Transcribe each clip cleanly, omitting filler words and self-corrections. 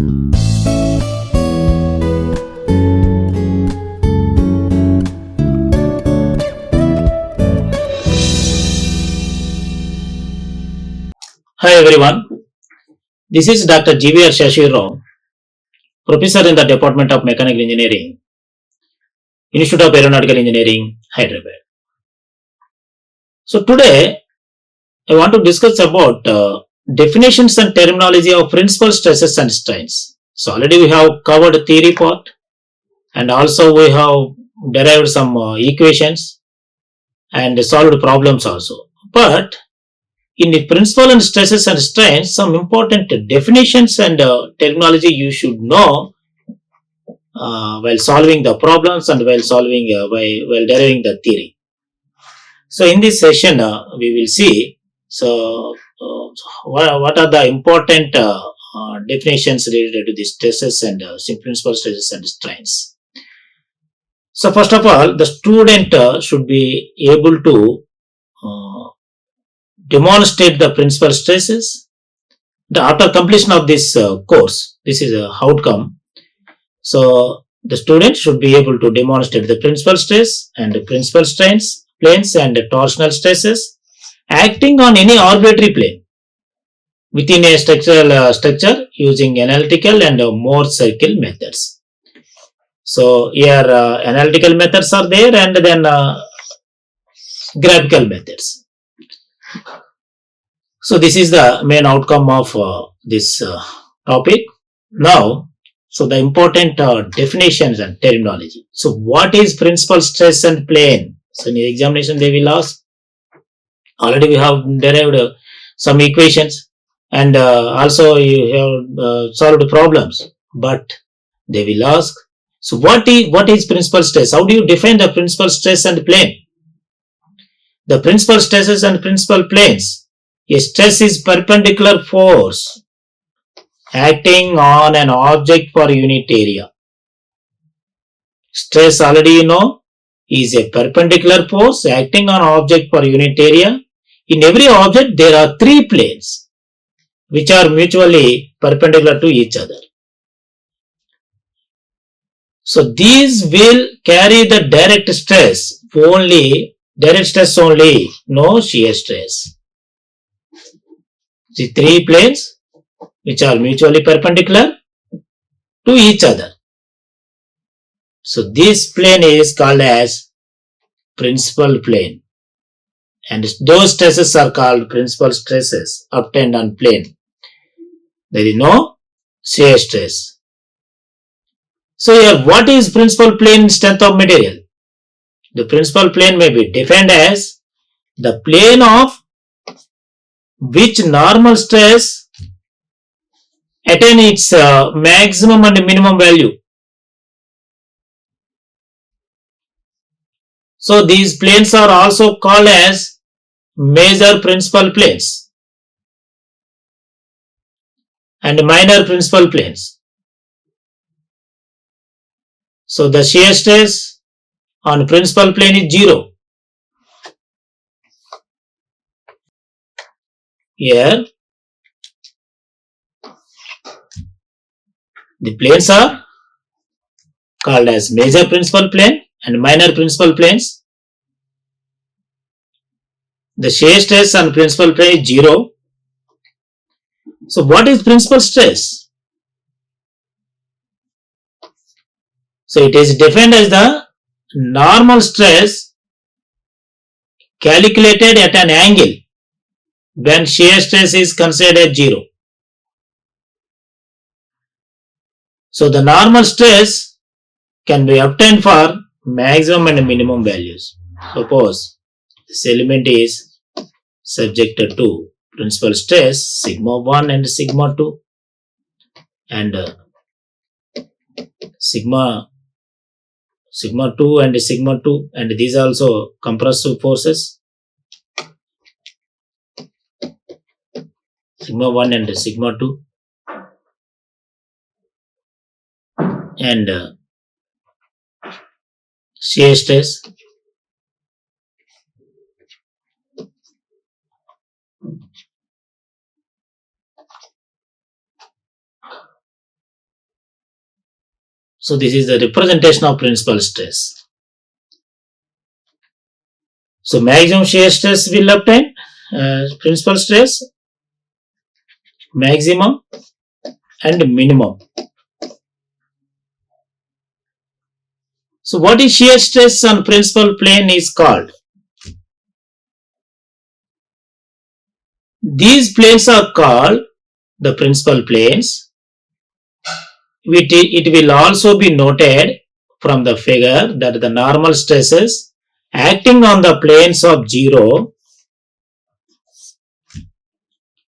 Hi everyone, this is Dr. GVR Seshagiri Rao, Professor in the Department of Mechanical Engineering, Institute of Aeronautical Engineering, Hyderabad. So today I want to discuss about definitions and terminology of principal stresses and strains. So already we have covered theory part and also we have derived some equations and solved problems also. But in the principal and stresses and strains, some important definitions and terminology you should know while solving the problems and while deriving the theory. So in this session, we will see what are the important definitions related to the stresses and principal stresses and strains. So first of all, the student should be able to demonstrate the principal stresses. After completion of this course, this is a outcome. So the student should be able to demonstrate the principal stress and the principal strains, planes and torsional stresses acting on any arbitrary plane within a structural structure using analytical and Mohr circle methods. So here analytical methods are there and then graphical methods. So this is the main outcome of this topic. Now, so the important definitions and terminology. So what is principal stress and plane? So in the examination they will ask. Already we have derived some equations and also you have solved problems. But they will ask, so what is principal stress? How do you define the principal stress and plane? The principal stresses and principal planes. A stress is perpendicular force acting on an object for unit area. Stress already you know is a perpendicular force acting on object for unit area. In every object there are three planes which are mutually perpendicular to each other. So these will carry the direct stress only, no shear stress. The three planes which are mutually perpendicular to each other. So this plane is called as principal plane and those stresses are called principal stresses obtained on plane. There is no shear stress. So here what is principal plane strength of material? The principal plane may be defined as the plane of which normal stress attain its maximum and minimum value. So these planes are also called as major principal planes and minor principal planes. So the shear stress on principal plane is 0. Here the planes are called as major principal plane and minor principal planes. The shear stress on principal plane is 0. So what is principal stress? So it is defined as the normal stress calculated at an angle when shear stress is considered as 0. So the normal stress can be obtained for maximum and minimum values. Suppose this element is subjected to principal stress sigma 1 and sigma 2 and sigma 2 and sigma 2 and these are also compressive forces sigma 1 and sigma 2 and shear stress So this is the representation of principal stress. So maximum shear stress will obtain principal stress, maximum and minimum. So what is shear stress on principal plane is called? These planes are called the principal planes. It will also be noted from the figure that the normal stresses acting on the planes of 0,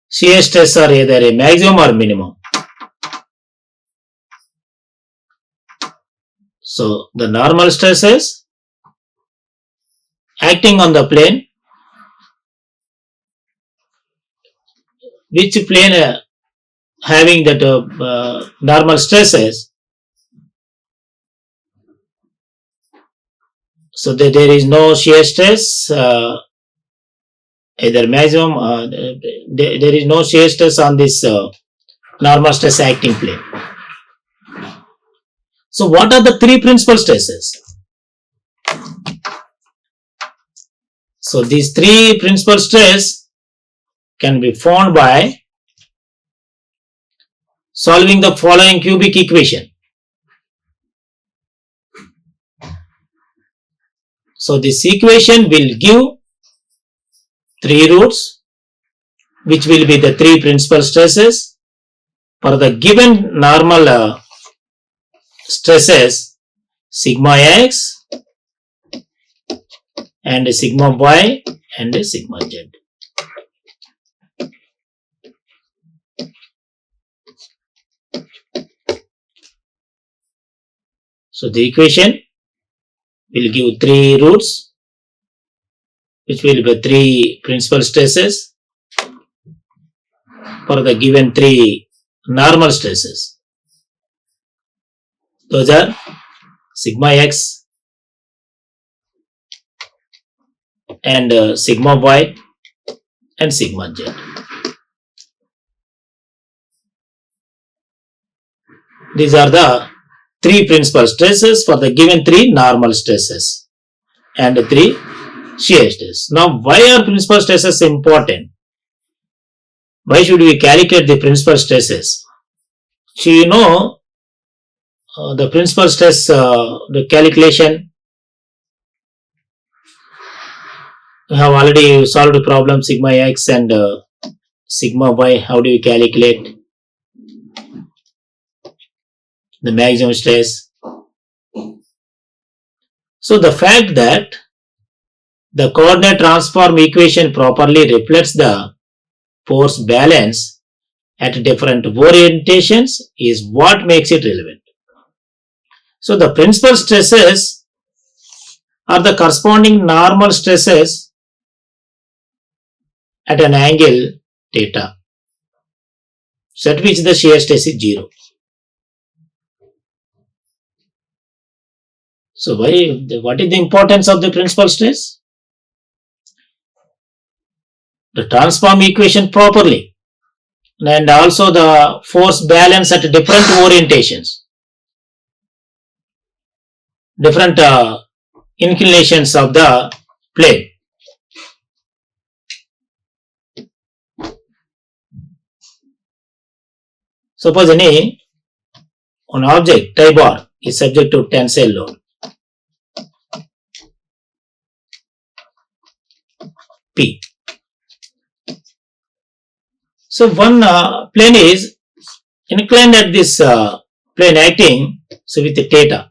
shear stress are either a maximum or minimum. So the normal stresses acting on the plane, which plane having that normal stresses, so that there is no shear stress, either maximum, there is no shear stress on this normal stress acting plane. So what are the three principal stresses? So these three principal stress can be found by solving the following cubic equation. So this equation will give three roots, which will be the three principal stresses for the given normal stresses sigma x and sigma y and sigma z. So the equation will give three roots, which will be three principal stresses for the given three normal stresses. Those are sigma x and sigma y and sigma z. These are the three principal stresses for the given three normal stresses and three shear stress. Now, why are principal stresses important? Why should we calculate the principal stresses? So you know the principal stress, the calculation. We have already solved the problem sigma x and sigma y. How do you calculate the maximum stress? So the fact that the coordinate transform equation properly reflects the force balance at different orientations is what makes it relevant. So the principal stresses are the corresponding normal stresses at an angle theta, so at which the shear stress is 0. So what is the importance of the principal stress? To transform equation properly and also the force balance at different orientations, different inclinations of the plane. Suppose an object tie bar is subject to tensile load P. So one plane is inclined at this plane acting with the theta.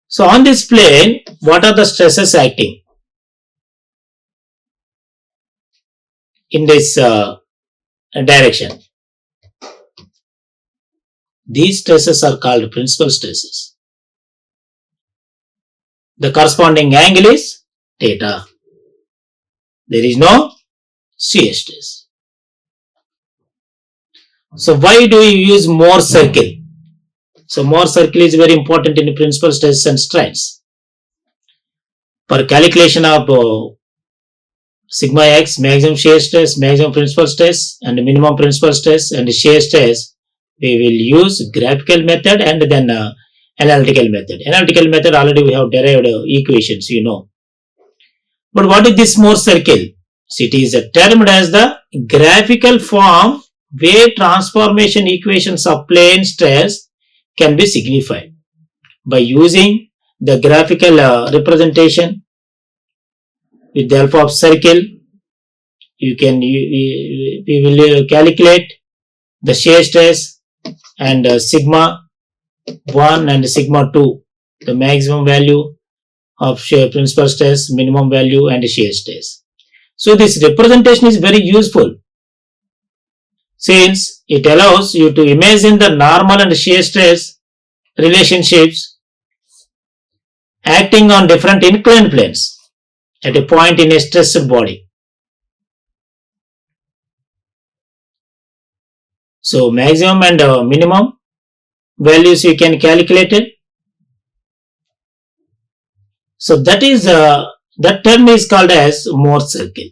So on this plane, what are the stresses acting in this direction? These stresses are called principal stresses. The corresponding angle is theta. There is no shear stress. So why do you use Mohr circle? So Mohr circle is very important in principal stress and strains. For calculation of sigma x, maximum shear stress, maximum principal stress and minimum principal stress and shear stress, we will use graphical method and then analytical method. Analytical method already we have derived equations, you know. But what is this Mohr circle? So it is termed as the graphical form where transformation equations of plane stress can be signified by using the graphical representation with the help of circle. We will calculate the shear stress and sigma 1 and sigma 2, the maximum value of shear principal stress, minimum value and shear stress. So this representation is very useful since it allows you to imagine the normal and shear stress relationships acting on different inclined planes at a point in a stressed body. So maximum and minimum values you can calculate it. So that is that term is called as Mohr circle.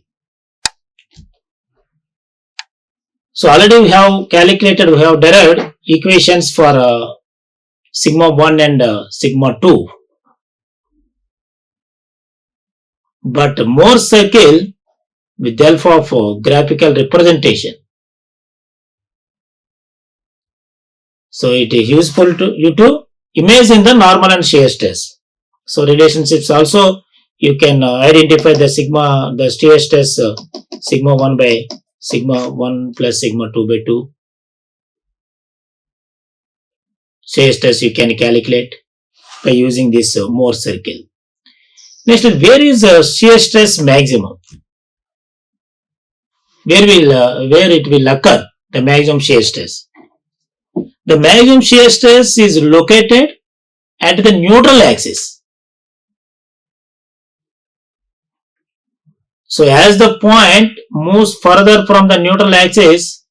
So already we have calculated, we have derived equations for sigma 1 and sigma 2. But Mohr circle with the help of graphical representation. So it is useful to you to imagine the normal and shear stress. So relationships also you can identify the sigma, the shear stress sigma 1 by sigma 1 plus sigma 2 by 2. Shear stress you can calculate by using this Mohr circle. Next, where is shear stress maximum? Where it will occur the maximum shear stress? The maximum shear stress is located at the neutral axis. So as the point moves further from the neutral axis,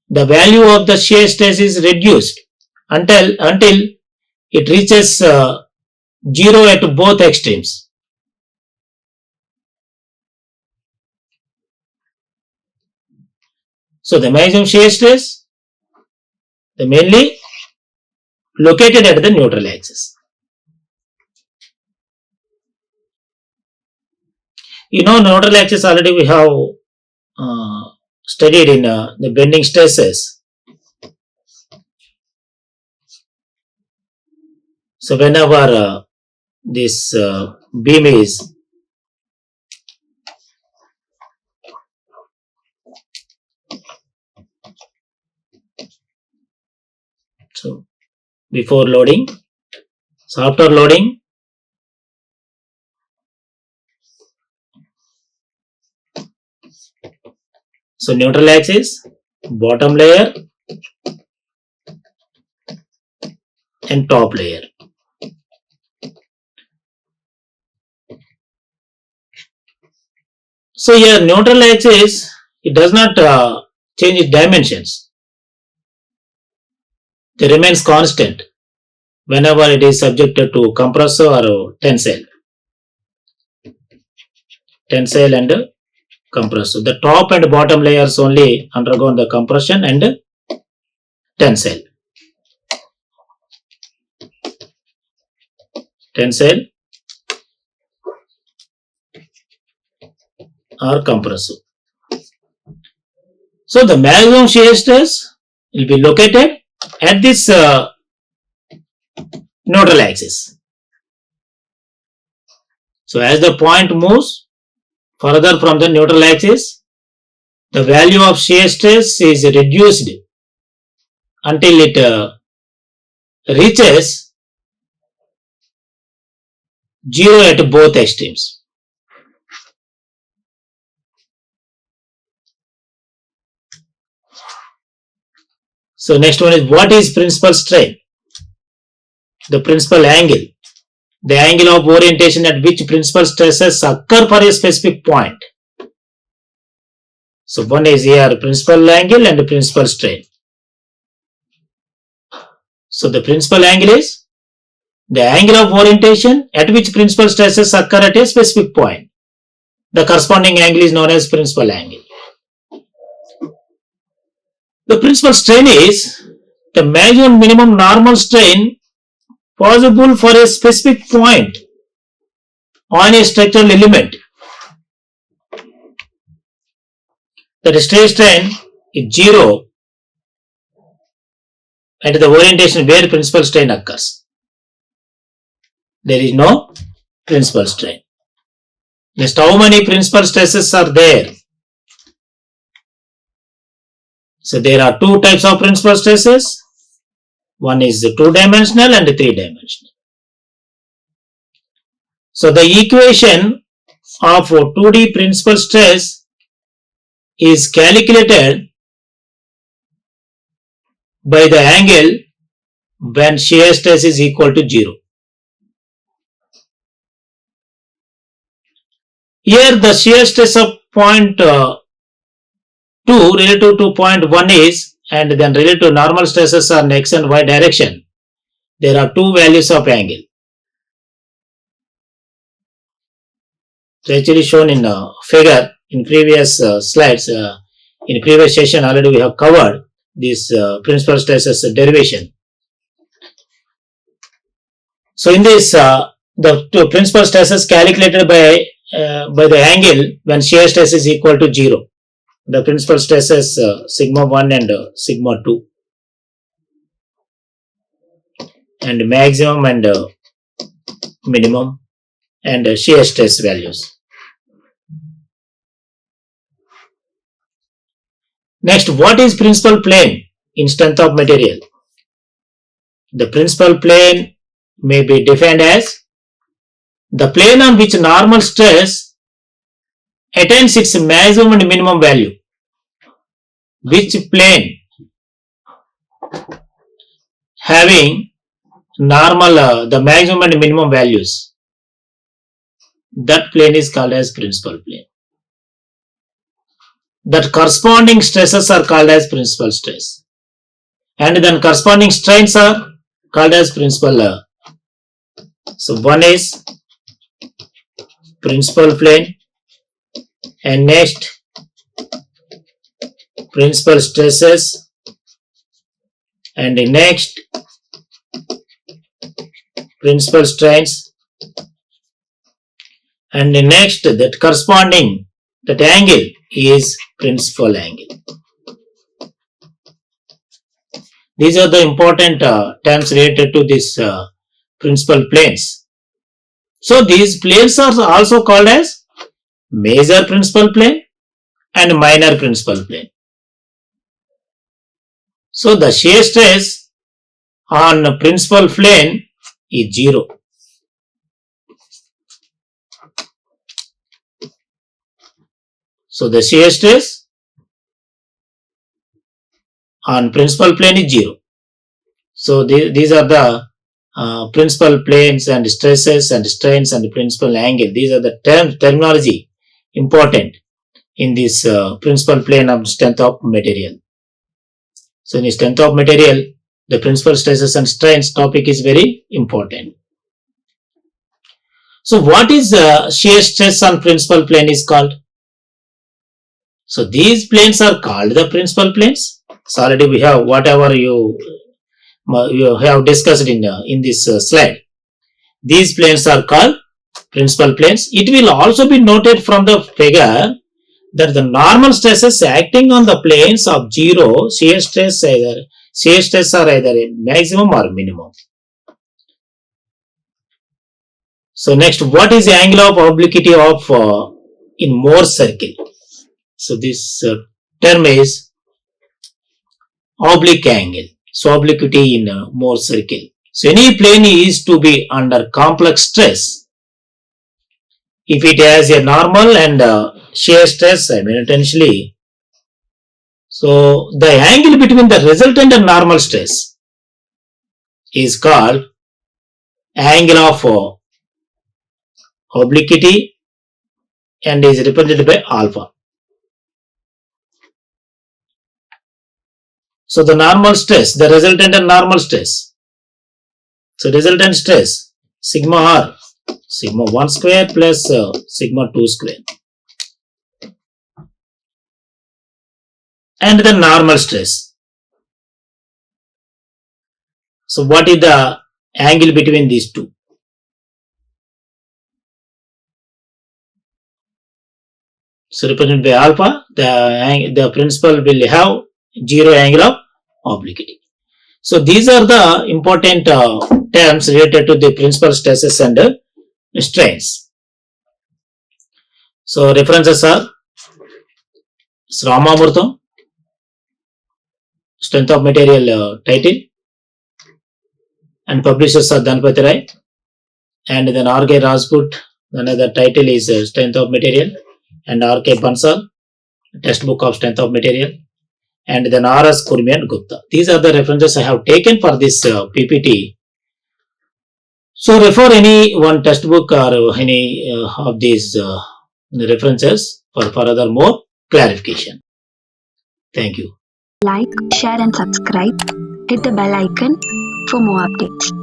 the value of the shear stress is reduced until it reaches 0 at both extremes. So the maximum shear stress mainly located at the neutral axis. You know, neutral axis already we have studied in the bending stresses. So whenever this beam is so before loading, so after loading, so neutral axis, bottom layer and top layer. So here neutral axis, it does not change its dimensions. It remains constant whenever it is subjected to compressor or tensile. Tensile and compressor. The top and bottom layers only undergo the compression and tensile. Tensile or compressor. So the maximum shear stress will be located at this neutral axis. So as the point moves further from the neutral axis, the value of shear stress is reduced until it reaches 0 at both extremes. So next one is, what is principal strain? The principal angle. The angle of orientation at which principal stresses occur for a specific point. So one is here principal angle and principal strain. So the principal angle is the angle of orientation at which principal stresses occur at a specific point. The corresponding angle is known as principal angle. The principal strain is the maximum minimum normal strain possible for a specific point on a structural element. The stress strain is 0 at the orientation where principal strain occurs. There is no principal strain. Next, how many principal stresses are there? So there are two types of principal stresses. One is 2-dimensional and 3-dimensional. So the equation of 2D principal stress is calculated by the angle when shear stress is equal to 0. Here the shear stress of point 2 relative to point 1 is, and then relative to normal stresses are in x and y direction. There are two values of angle. It's actually shown in a figure in previous slides. In previous session already we have covered this principal stresses derivation. So in this the two principal stresses calculated by the angle when shear stress is equal to 0. The principal stresses sigma 1 and sigma 2, and maximum and minimum and shear stress values. Next, what is principal plane in strength of material? The principal plane may be defined as the plane on which normal stress attains its maximum and minimum value. Which plane having normal the maximum and minimum values, that plane is called as principal plane. That corresponding stresses are called as principal stress, and then corresponding strains are called as principal. So one is principal plane, and next principal stresses, and the next principal strains, and the next that corresponding that angle is principal angle. These are the important terms related to this principal planes. So these planes are also called as major principal plane and minor principal plane. So the shear stress on principal plane is 0. So the shear stress on principal plane is 0. So these are the principal planes and stresses and strains and principal angle. These are the terminology important in this principal plane of strength of material. So in the strength of material, the principal stresses and strains topic is very important. So what is shear stress on principal plane is called? So these planes are called the principal planes. So already we have whatever you have discussed in this slide. These planes are called principal planes. It will also be noted from the figure that the normal stresses acting on the planes of 0, shear stress are either a maximum or minimum. So next, what is the angle of obliquity of in Morse circle? So this term is oblique angle. So obliquity in Morse circle. So any plane is to be under complex stress if it has a normal and shear stress simultaneously. So the angle between the resultant and normal stress is called angle of obliquity and is represented by alpha. So the normal stress, the resultant and normal stress. So resultant stress sigma r, sigma 1 square plus sigma 2 square. And the normal stress. So what is the angle between these two? So represented by alpha, the principal will have zero angle of obliquity. So these are the important terms related to the principal stresses and strains. So references are Ramamurthy, Strength of Material title, and publishers are Dhanpati Rai, and then R.K. Rajput, another title is Strength of Material, and R.K. Bansal, Textbook of Strength of Material, and then R.S. Kurmi and Gupta. These are the references I have taken for this PPT. So refer any one textbook or any of these references for further more clarification. Thank you. Like, share and subscribe. Hit the bell icon for more updates.